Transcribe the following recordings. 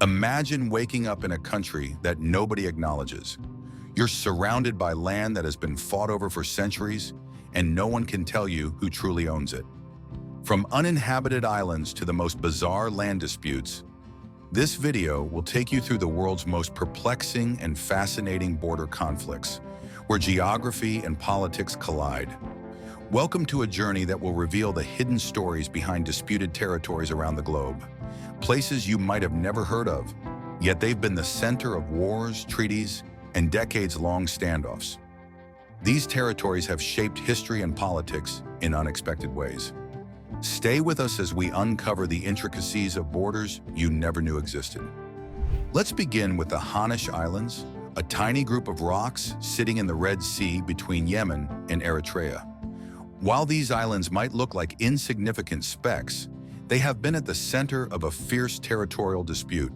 Imagine waking up in a country that nobody acknowledges. You're surrounded by land that has been fought over for centuries, and no one can tell you who truly owns it. From uninhabited islands to the most bizarre land disputes, this video will take you through the world's most perplexing and fascinating border conflicts, where geography and politics collide. Welcome to a journey that will reveal the hidden stories behind disputed territories around the globe. Places you might have never heard of, yet they've been the center of wars, treaties, and decades-long standoffs. These territories have shaped history and politics in unexpected ways. Stay with us as we uncover the intricacies of borders you never knew existed. Let's begin with the Hanish Islands, a tiny group of rocks sitting in the Red Sea between Yemen and Eritrea. While these islands might look like insignificant specks, they have been at the center of a fierce territorial dispute.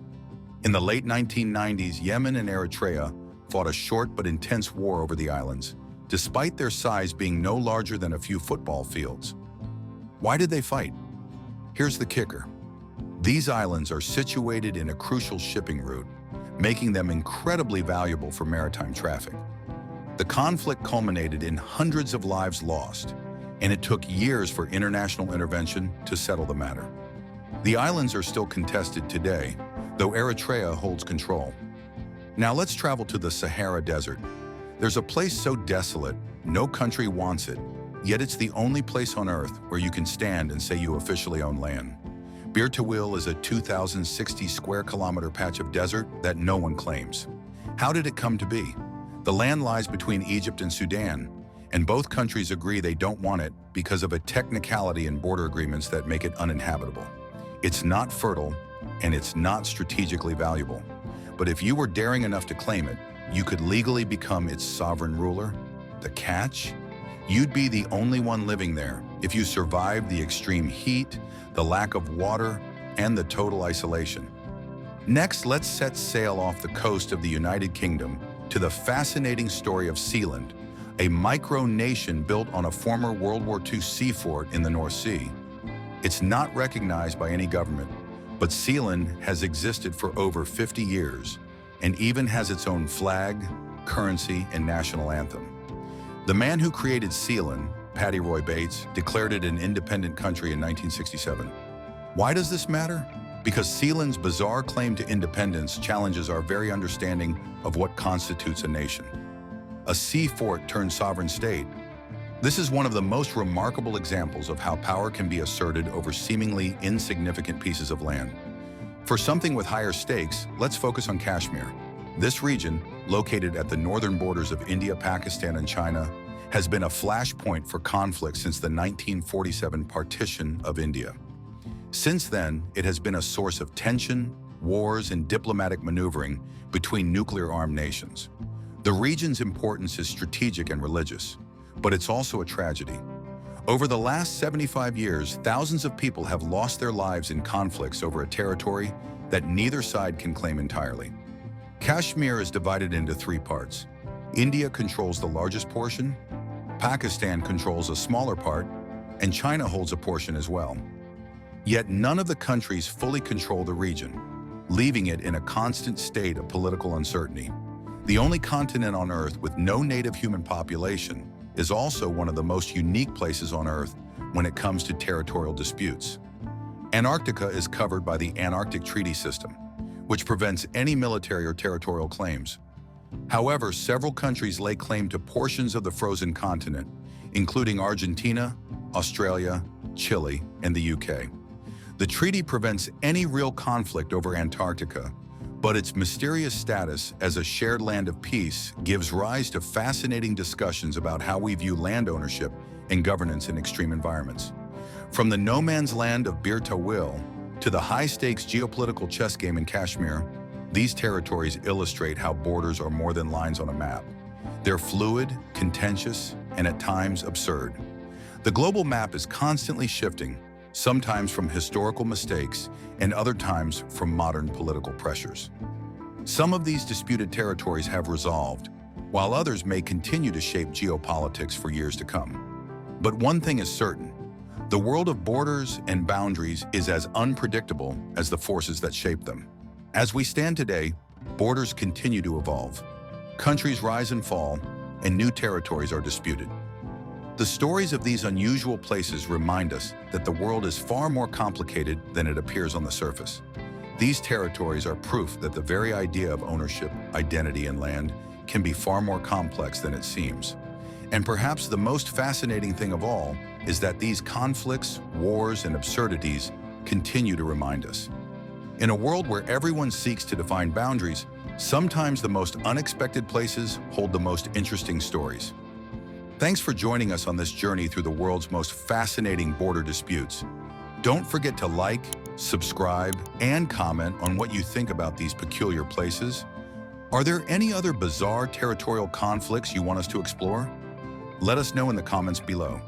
In the late 1990s, Yemen and Eritrea fought a short but intense war over the islands, despite their size being no larger than a few football fields. Why did they fight? Here's the kicker. These islands are situated in a crucial shipping route, making them incredibly valuable for maritime traffic. The conflict culminated in hundreds of lives lost, and it took years for international intervention to settle the matter. The islands are still contested today, though Eritrea holds control. Now let's travel to the Sahara Desert. There's a place so desolate, no country wants it, yet it's the only place on Earth where you can stand and say you officially own land. Bir Tawil is a 2,060 square kilometer patch of desert that no one claims. How did it come to be? The land lies between Egypt and Sudan, and both countries agree they don't want it because of a technicality in border agreements that make it uninhabitable. It's not fertile, and it's not strategically valuable. But if you were daring enough to claim it, you could legally become its sovereign ruler. The catch? You'd be the only one living there if you survived the extreme heat, the lack of water, and the total isolation. Next, let's set sail off the coast of the United Kingdom to the fascinating story of Sealand, a micro-nation built on a former World War II sea fort in the North Sea. It's not recognized by any government, but Sealand has existed for over 50 years and even has its own flag, currency, and national anthem. The man who created Sealand, Paddy Roy Bates, declared it an independent country in 1967. Why does this matter? Because Sealand's bizarre claim to independence challenges our very understanding of what constitutes a nation. A sea fort turned sovereign state. This is one of the most remarkable examples of how power can be asserted over seemingly insignificant pieces of land. For something with higher stakes, let's focus on Kashmir. This region, located at the northern borders of India, Pakistan, and China, has been a flashpoint for conflict since the 1947 partition of India. Since then, it has been a source of tension, wars, and diplomatic maneuvering between nuclear-armed nations. The region's importance is strategic and religious, but it's also a tragedy. Over the last 75 years, thousands of people have lost their lives in conflicts over a territory that neither side can claim entirely. Kashmir is divided into three parts. India controls the largest portion, Pakistan controls a smaller part, and China holds a portion as well. Yet none of the countries fully control the region, leaving it in a constant state of political uncertainty. The only continent on Earth with no native human population is also one of the most unique places on Earth when it comes to territorial disputes. Antarctica is covered by the Antarctic Treaty System, which prevents any military or territorial claims. However, several countries lay claim to portions of the frozen continent, including Argentina, Australia, Chile, and the UK. The treaty prevents any real conflict over Antarctica, but its mysterious status as a shared land of peace gives rise to fascinating discussions about how we view land ownership and governance in extreme environments. From the no-man's land of Bir Tawil to the high-stakes geopolitical chess game in Kashmir, these territories illustrate how borders are more than lines on a map. They're fluid, contentious, and at times absurd. The global map is constantly shifting, sometimes from historical mistakes and other times from modern political pressures. Some of these disputed territories have resolved, while others may continue to shape geopolitics for years to come. But one thing is certain: the world of borders and boundaries is as unpredictable as the forces that shape them. As we stand today, borders continue to evolve. Countries rise and fall, and new territories are disputed. The stories of these unusual places remind us that the world is far more complicated than it appears on the surface. These territories are proof that the very idea of ownership, identity, and land can be far more complex than it seems. And perhaps the most fascinating thing of all is that these conflicts, wars, and absurdities continue to remind us. In a world where everyone seeks to define boundaries, sometimes the most unexpected places hold the most interesting stories. Thanks for joining us on this journey through the world's most fascinating border disputes. Don't forget to like, subscribe, and comment on what you think about these peculiar places. Are there any other bizarre territorial conflicts you want us to explore? Let us know in the comments below.